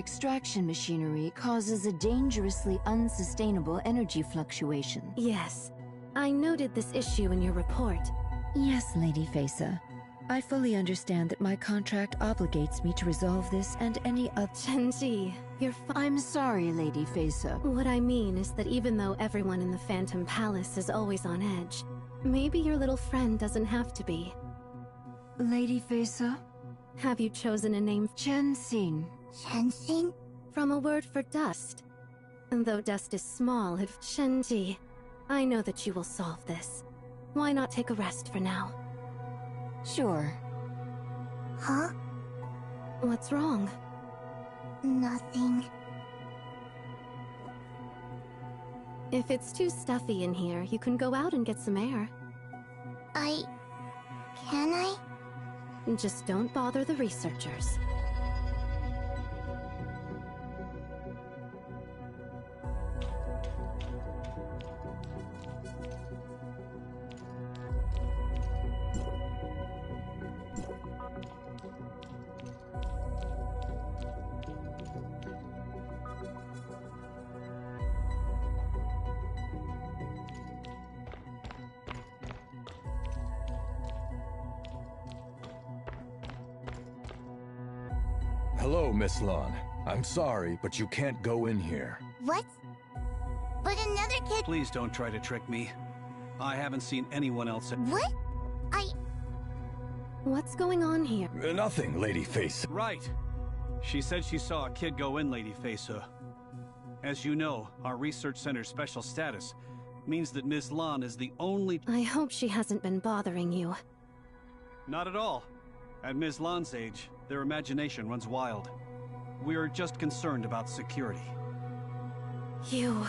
extraction machinery causes a dangerously unsustainable energy fluctuation. Yes. I noted this issue in your report. Yes, Lady Fesa. I fully understand that my contract obligates me to resolve this and any other— Shenji, you're I'm sorry, Lady Fesa. What I mean is that even though everyone in the Phantom Palace is always on edge, maybe your little friend doesn't have to be. Lady Fesa? Have you chosen a name? Chenxin. Chenxin? From a word for dust. And though dust is small, Shenji, I know that you will solve this. Why not take a rest for now? Sure. Huh? What's wrong? Nothing. If it's too stuffy in here, you can go out and get some air. Can I? Just don't bother the researchers. Hello, Miss Lan. I'm sorry, but you can't go in here. What? But another kid— Please don't try to trick me. I haven't seen anyone else— What? What's going on here? Nothing, Lady Face. Right. She said she saw a kid go in, Lady Fesa. As you know, our research center's special status means that Ms. Lan is the only— I hope she hasn't been bothering you. Not at all. At Ms. Lan's age, their imagination runs wild. We are just concerned about security. You...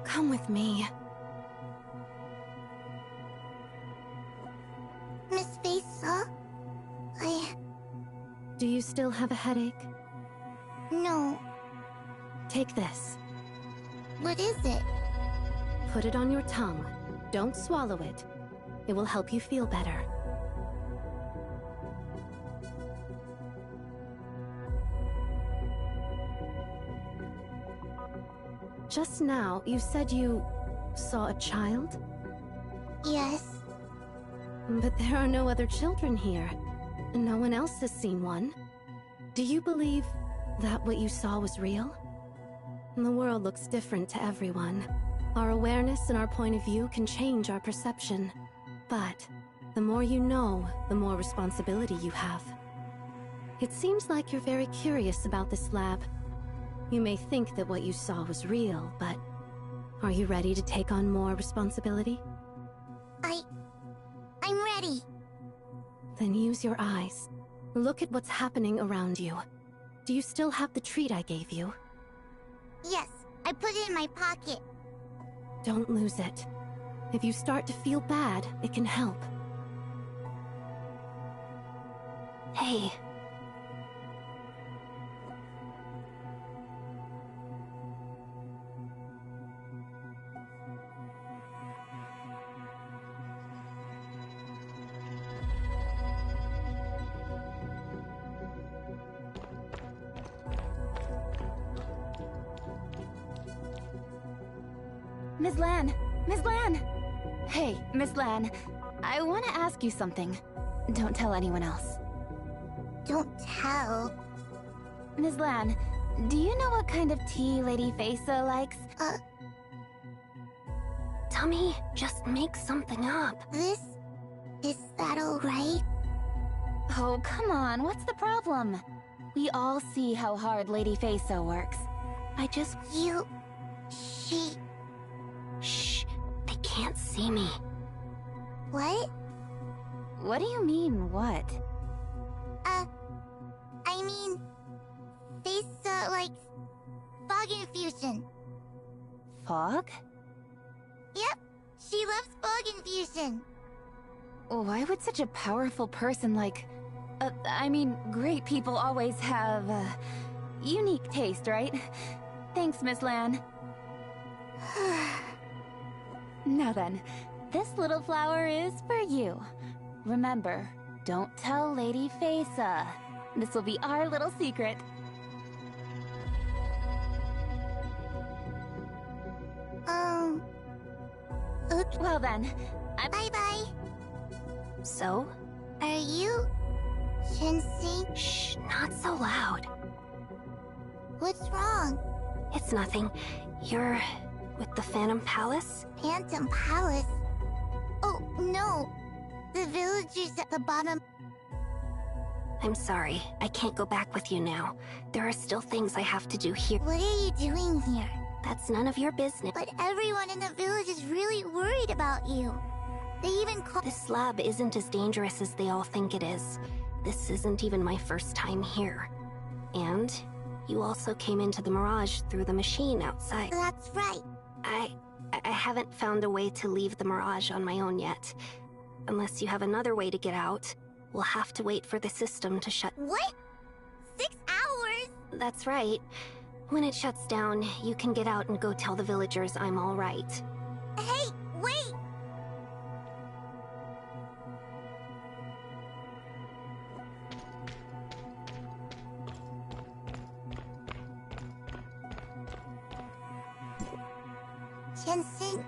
come with me. Miss Fesa? Do you still have a headache? No. Take this. What is it? Put it on your tongue. Don't swallow it. It will help you feel better. Just now, you said you saw a child? Yes. But there are no other children here. No one else has seen one. Do you believe that what you saw was real? The world looks different to everyone. Our awareness and our point of view can change our perception. But the more you know, the more responsibility you have. It seems like you're very curious about this lab. You may think that what you saw was real, but are you ready to take on more responsibility? I'm ready. Then use your eyes. Look at what's happening around you. Do you still have the treat I gave you? Yes, I put it in my pocket. Don't lose it. If you start to feel bad, it can help. Hey. Ms. Lan! Ms. Lan! Hey, Ms. Lan. I want to ask you something. Don't tell anyone else. Don't tell. Ms. Lan, do you know what kind of tea Lady Fesa likes? Tell me, just make something up. Is that alright? Oh, come on, what's the problem? We all see how hard Lady Fesa works. She... Shh, they can't see me. What? What do you mean, what? I mean... Fesa likes... fog infusion. Fog? Yep, she loves fog infusion. Why would such a powerful person like... I mean, great people always have, unique taste, right? Thanks, Miss Lan. Now then, this little flower is for you. Remember, don't tell Lady Fesa. This will be our little secret. Well then, Bye-bye. So? Are you... Sensei? Shh, not so loud. What's wrong? It's nothing. You're... with the Phantom Palace? Phantom Palace? Oh, no. The villagers at the bottom... I'm sorry. I can't go back with you now. There are still things I have to do here. What are you doing here? That's none of your business. But everyone in the village is really worried about you. They even call... This lab isn't as dangerous as they all think it is. This isn't even my first time here. And you also came into the Mirage through the machine outside. That's right. I haven't found a way to leave the Mirage on my own yet. Unless you have another way to get out, we'll have to wait for the system to shut... What? 6 hours? That's right. When it shuts down, you can get out and go tell the villagers I'm all right. Hey, wait! Jensen,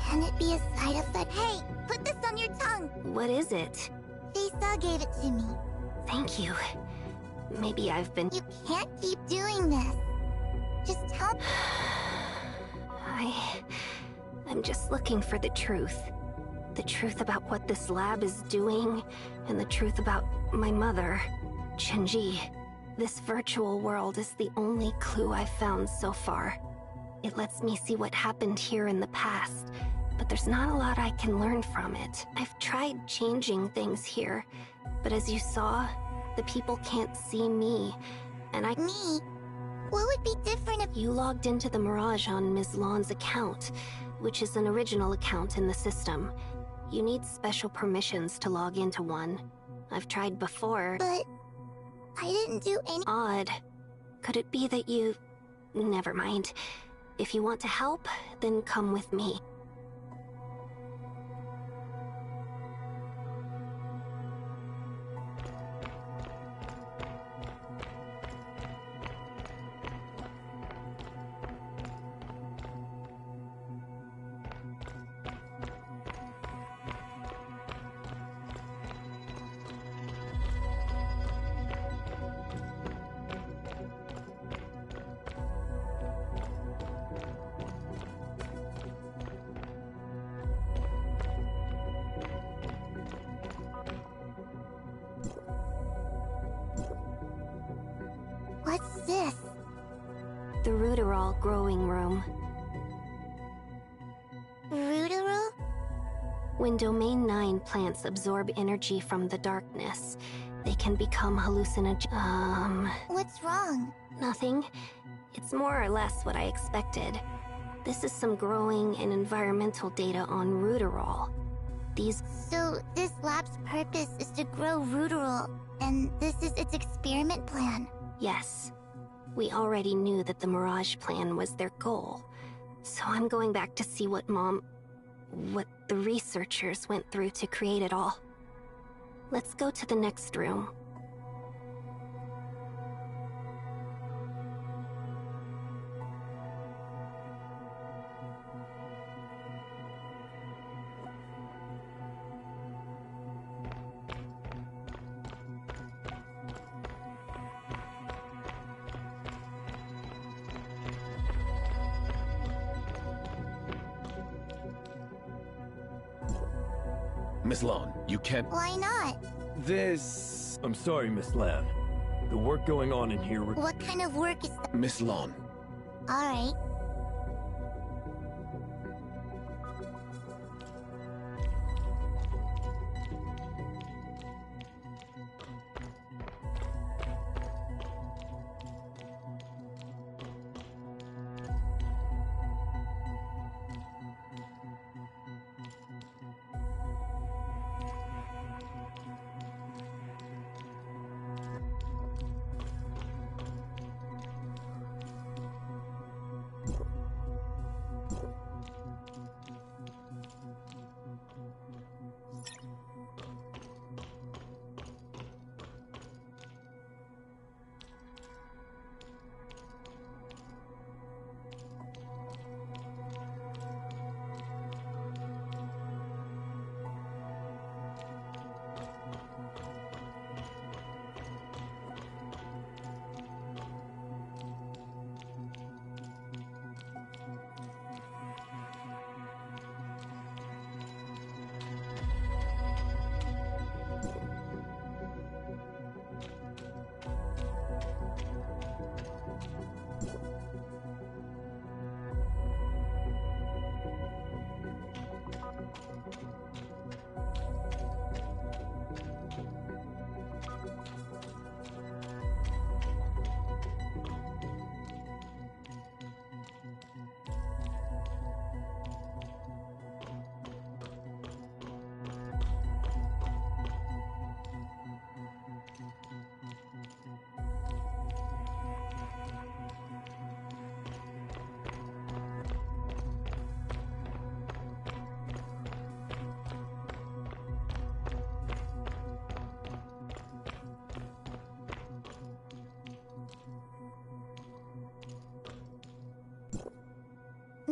can it be a side effect? Hey, put this on your tongue! What is it? Fisa gave it to me. Thank you. Maybe I've been... You can't keep doing this. Just tell... I'm just looking for the truth. The truth about what this lab is doing, and the truth about my mother, Shinji. This virtual world is the only clue I've found so far. It lets me see what happened here in the past, but there's not a lot I can learn from it. I've tried changing things here, but as you saw, the people can't see me, and I... Me? What would be different if... You logged into the Mirage on Ms. Lawn's account, which is an original account in the system. You need special permissions to log into one. I've tried before. But... I didn't do any... Odd. Could it be that you... Never mind. If you want to help, then come with me. What's this? The Rooterol growing room. Rooterol? When Domain 9 plants absorb energy from the darkness, they can become hallucinogen... What's wrong? Nothing. It's more or less what I expected. This is some growing and environmental data on Rooterol. These... So, this lab's purpose is to grow Rooterol, and this is its experiment plan. Yes. We already knew that the Mirage plan was their goal. So I'm going back to see what the researchers went through to create it all. Let's go to the next room. Miss Lawn, you can't... Why not? This... I'm sorry, Miss Lan. The work going on in here... What kind of work is that? Miss Lawn. Alright.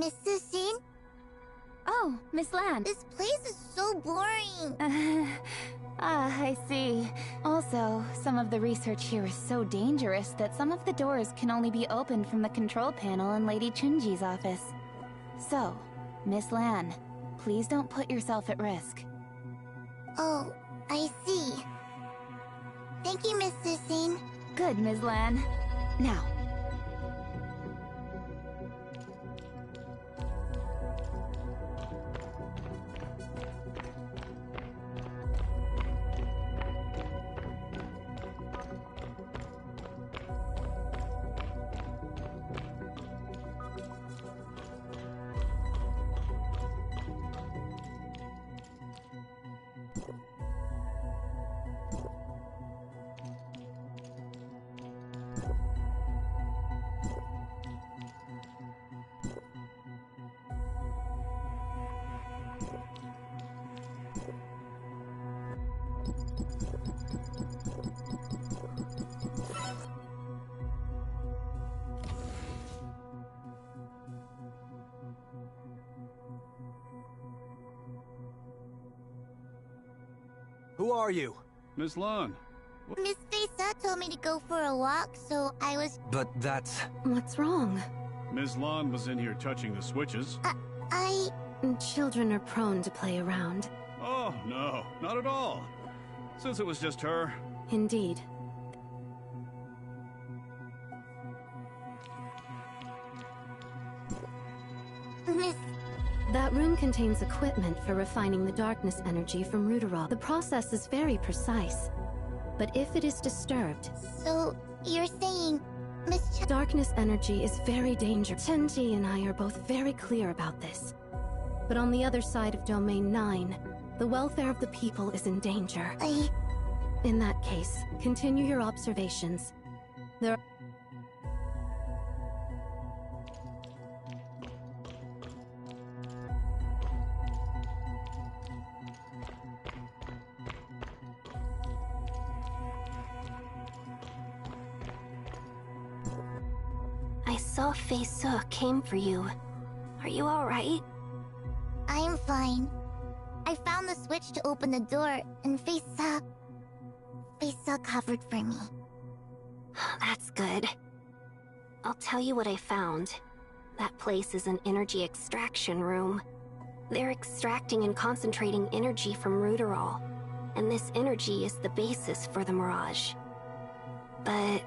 Mrs. Sin? Oh, Miss Lan. This place is so boring. I see. Also, some of the research here is so dangerous that some of the doors can only be opened from the control panel in Lady Chunji's office. So, Miss Lan, please don't put yourself at risk. Oh, I see. Thank you, Mrs. Sin. Good, Ms. Lan. Now. Who are you? Miss Lan. Miss Fesa told me to go for a walk, so I was... But that's... What's wrong? Ms. Lan was in here touching the switches. Children are prone to play around. Oh, no, not at all. Since it was just her. Indeed. Miss... That room contains equipment for refining the darkness energy from Rudorol. The process is very precise. But if it is disturbed... So, you're saying... Darkness energy is very dangerous. Chenji and I are both very clear about this. But on the other side of Domain 9, the welfare of the people is in danger. In that case, continue your observations. There are... I saw Fei-Se came for you. Are you alright? I'm fine. I found the switch to open the door, and Fei-Se covered for me. That's good. I'll tell you what I found. That place is an energy extraction room. They're extracting and concentrating energy from Rudorol, and this energy is the basis for the Mirage. But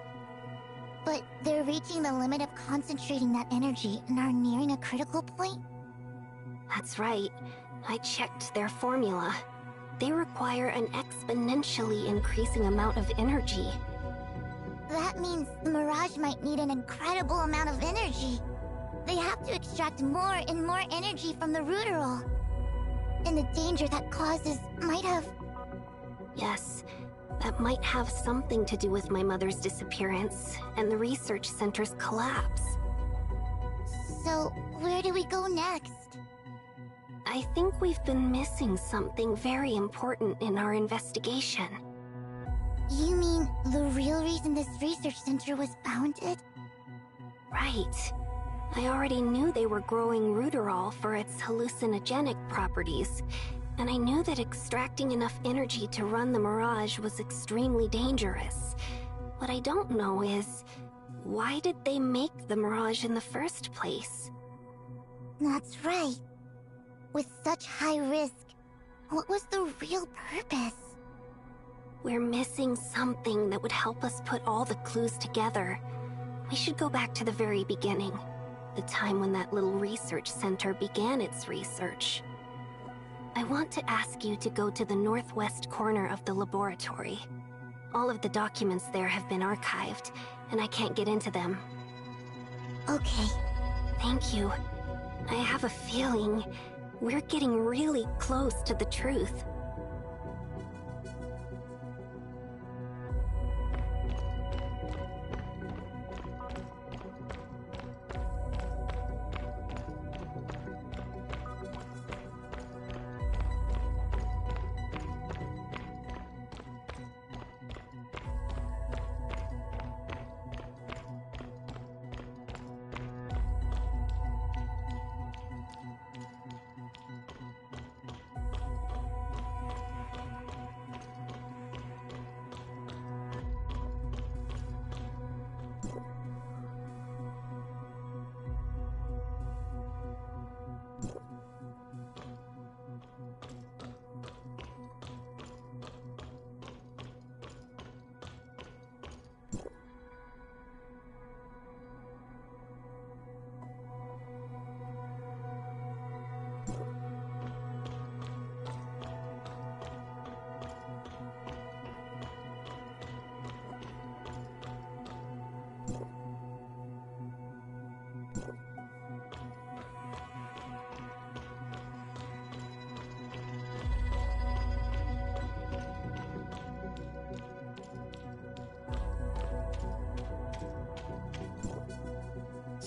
they're reaching the limit of concentrating that energy and are nearing a critical point? That's right. I checked their formula. They require an exponentially increasing amount of energy. That means the Mirage might need an incredible amount of energy. They have to extract more and more energy from the Rudorol. And the danger that causes might have... Yes, that might have something to do with my mother's disappearance and the research center's collapse. So, where do we go next? I think we've been missing something very important in our investigation. You mean the real reason this research center was founded? Right. I already knew they were growing Rudorol for its hallucinogenic properties, and I knew that extracting enough energy to run the Mirage was extremely dangerous. What I don't know is, why did they make the Mirage in the first place? That's right. With such high risk, what was the real purpose? We're missing something that would help us put all the clues together. We should go back to the very beginning. The time when that little research center began its research. I want to ask you to go to the northwest corner of the laboratory. All of the documents there have been archived, and I can't get into them. Okay. Thank you. I have a feeling we're getting really close to the truth.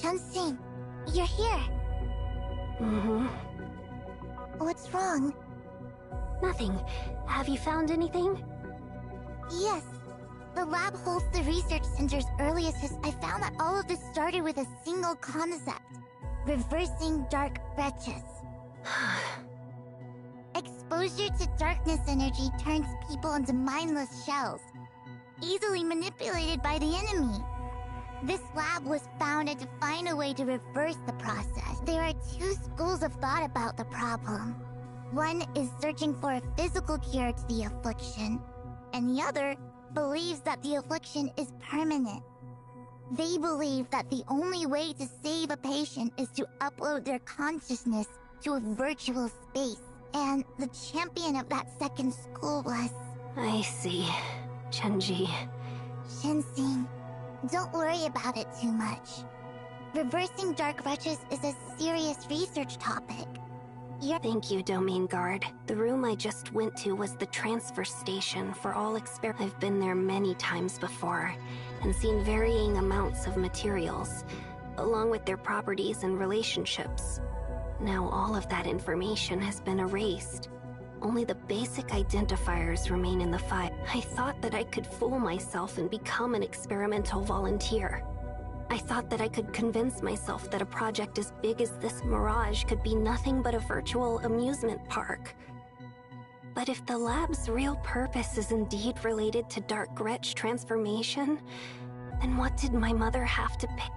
Chun-Sing, you're here. Mm-hmm. What's wrong? Nothing. Have you found anything? Yes. The lab holds the research center's earliest I found that all of this started with a single concept. Reversing dark wretches. Exposure to darkness energy turns people into mindless shells, easily manipulated by the enemy. This lab was founded to find a way to reverse the process. There are two schools of thought about the problem. One is searching for a physical cure to the affliction, and the other believes that the affliction is permanent. They believe that the only way to save a patient is to upload their consciousness to a virtual space. And the champion of that second school was... I see. Chunji. Chun-Sing, don't worry about it too much. Reversing dark wretches is a serious research topic. Thank you, Domain Guard. The room I just went to was the transfer station for all I've been there many times before, and seen varying amounts of materials, along with their properties and relationships. Now all of that information has been erased. Only the basic identifiers remain in the file. I thought that I could fool myself and become an experimental volunteer. I thought that I could convince myself that a project as big as this Mirage could be nothing but a virtual amusement park. But if the lab's real purpose is indeed related to Dark Wretch transformation, then what did my mother have to pay?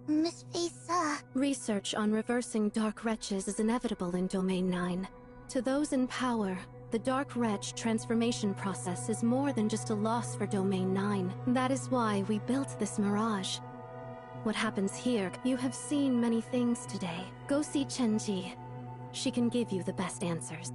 Miss Fisa... Research on reversing Dark Wretches is inevitable in Domain 9. To those in power, the Dark Wretch transformation process is more than just a loss for Domain 9. That is why we built this Mirage. What happens here, you have seen many things today. Go see Chenji. She can give you the best answers.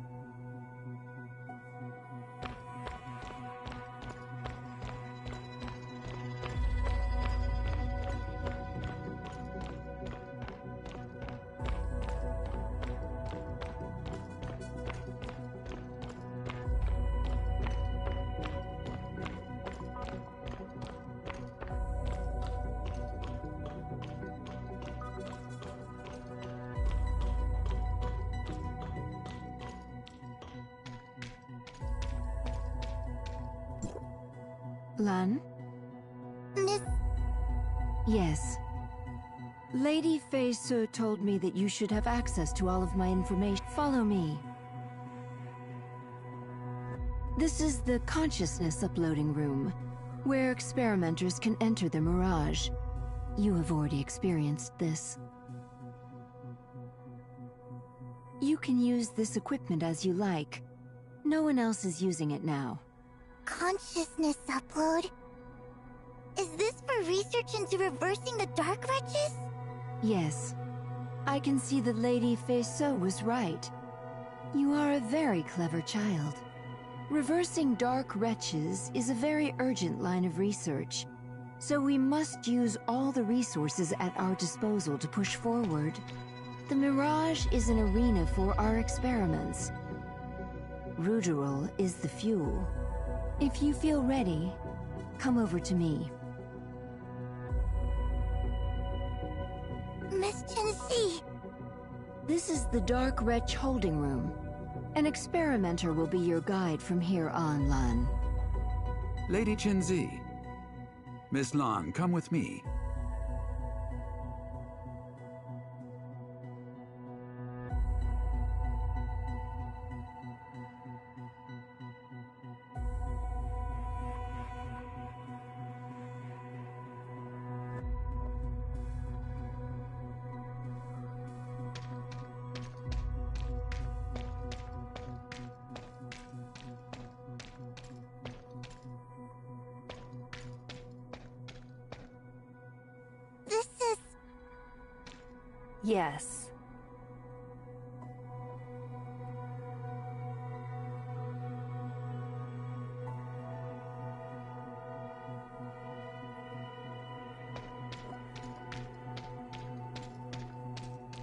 Lan? Miss... Yes. Lady Fei Su told me that you should have access to all of my information. Follow me. This is the consciousness uploading room, where experimenters can enter the Mirage. You have already experienced this. You can use this equipment as you like. No one else is using it now. Consciousness upload? Is this for research into reversing the Dark Wretches? Yes. I can see that Lady Fei Su was right. You are a very clever child. Reversing Dark Wretches is a very urgent line of research, so we must use all the resources at our disposal to push forward. The Mirage is an arena for our experiments. Ruderol is the fuel. If you feel ready, come over to me. Miss Chenji! This is the Dark Wretch holding room. An experimenter will be your guide from here on, Lan. Lady Chenzi. Miss Lan, come with me. Yes.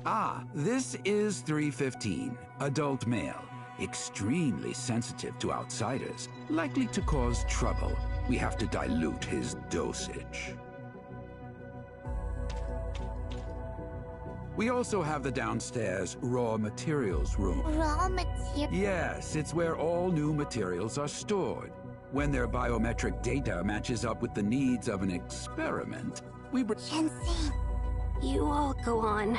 Ah, this is 315, adult male. Extremely sensitive to outsiders, likely to cause trouble. We have to dilute his dosage. We also have the downstairs raw materials room. Raw material? Yes, it's where all new materials are stored. When their biometric data matches up with the needs of an experiment, we Sensei. You all go on.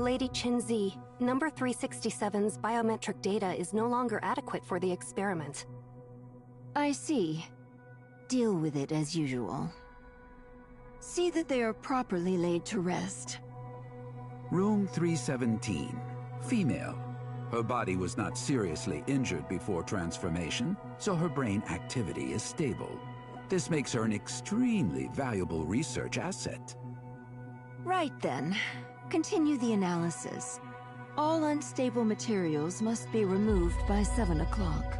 Lady Qinzi, number 367's biometric data is no longer adequate for the experiment. I see. Deal with it as usual. See that they are properly laid to rest. Room 317, female. Her body was not seriously injured before transformation, so her brain activity is stable. This makes her an extremely valuable research asset. Right then. Continue the analysis. All unstable materials must be removed by 7 o'clock.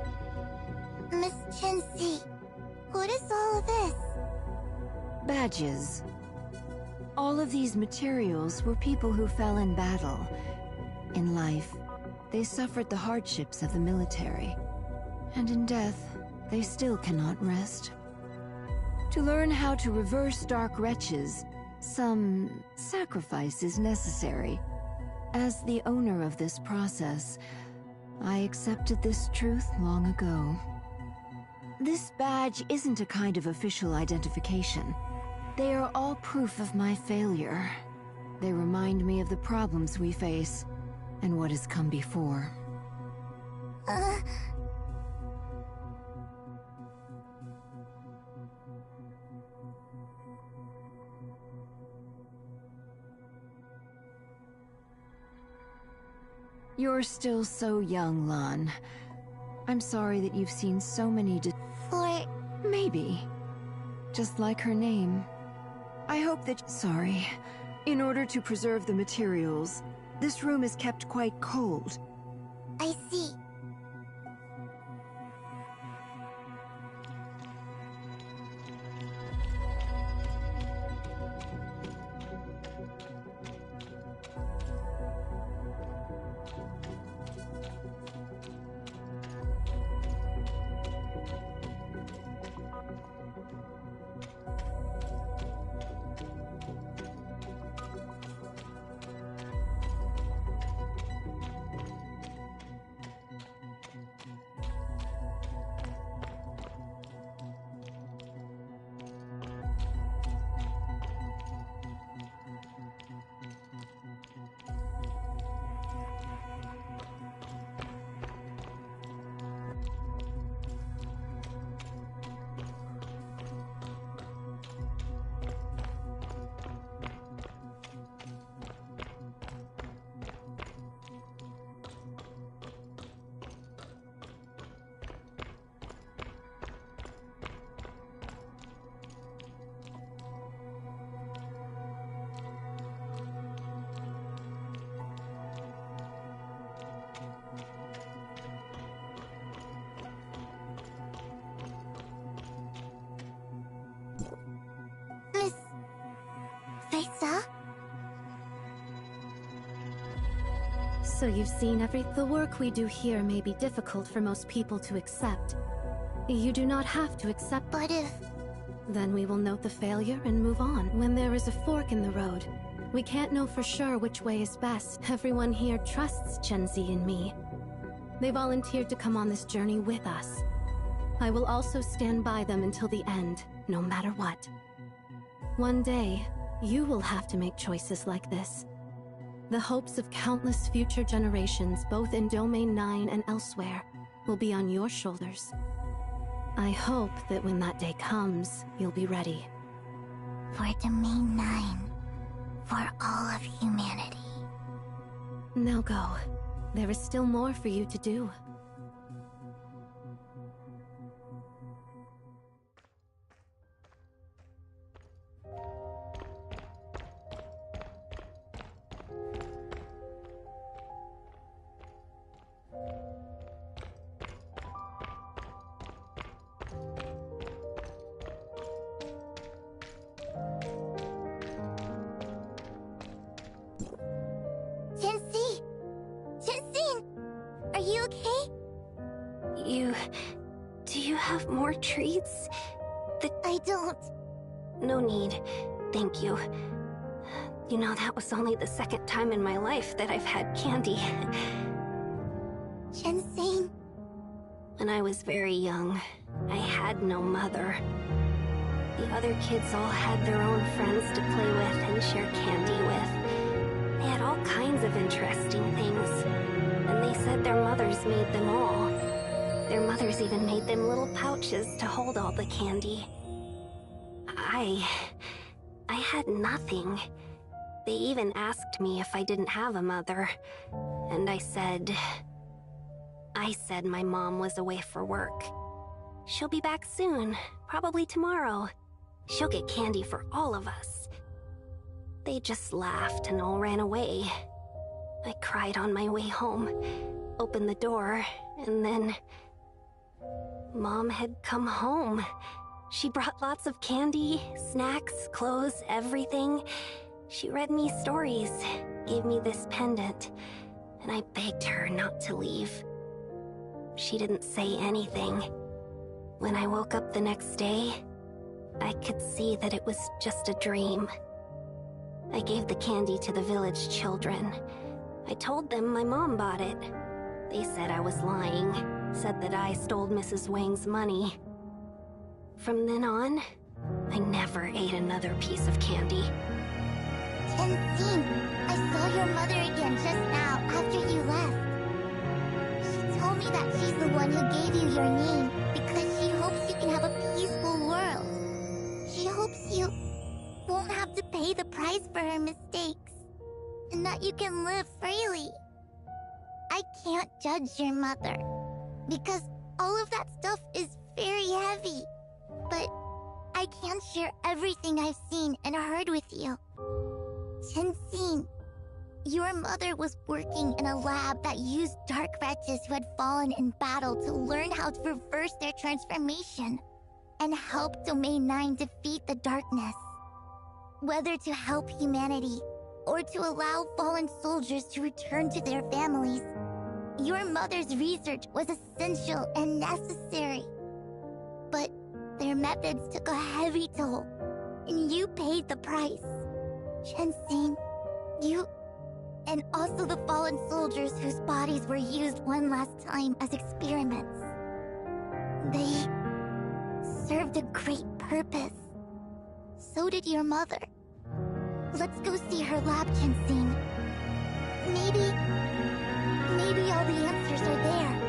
Miss Qinzi, what is all of this? Badges. All of these materials were people who fell in battle. In life, they suffered the hardships of the military. And in death, they still cannot rest. To learn how to reverse dark wretches, some sacrifice is necessary. As the owner of this process, I accepted this truth long ago. This badge isn't a kind of official identification. They are all proof of my failure. They remind me of the problems we face, and what has come before. You're still so young, Lan. I'm sorry that you've seen so many Maybe. Just like her name. I hope that... Sorry. In order to preserve the materials, this room is kept quite cold. I see. Miss... Faisa? So you've seen the work we do here may be difficult for most people to accept. You do not have to accept. But if... Then we will note the failure and move on. When there is a fork in the road, we can't know for sure which way is best. Everyone here trusts Qinzi and me. They volunteered to come on this journey with us. I will also stand by them until the end, no matter what. One day, you will have to make choices like this. The hopes of countless future generations, both in Domain 9 and elsewhere, will be on your shoulders. I hope that when that day comes, you'll be ready. For Domain 9. For all of humanity. Now go. There is still more for you to do. more treats? I don't. No need. Thank you. You know, that was only the second time in my life that I've had candy. Ginseng? When I was very young, I had no mother. The other kids all had their own friends to play with and share candy with. They had all kinds of interesting things. And they said their mothers made them all. Their mothers even made them little pouches to hold all the candy. I had nothing. They even asked me if I didn't have a mother. And I said my mom was away for work. She'll be back soon, probably tomorrow. She'll get candy for all of us. They just laughed and all ran away. I cried on my way home, opened the door, and then... Mom had come home. She brought lots of candy, snacks, clothes, everything. She read me stories, gave me this pendant, and I begged her not to leave. She didn't say anything. When I woke up the next day, I could see that it was just a dream. I gave the candy to the village children. I told them my mom bought it. They said I was lying, said that I stole Mrs. Wang's money. From then on, I never ate another piece of candy. Tenzin, I saw your mother again just now after you left. She told me that she's the one who gave you your name because she hopes you can have a peaceful world. She hopes you won't have to pay the price for her mistakes, and that you can live freely. I can't judge your mother, because all of that stuff is very heavy. But I can share everything I've seen and heard with you. Tenzin, your mother was working in a lab that used dark wretches who had fallen in battle to learn how to reverse their transformation and help Domain 9 defeat the darkness. Whether to help humanity or to allow fallen soldiers to return to their families, your mother's research was essential and necessary. But their methods took a heavy toll, and you paid the price. Tenzin, you, and also the fallen soldiers whose bodies were used one last time as experiments. They served a great purpose. So did your mother. Let's go see her lab, Tenzin. Maybe all the answers are there.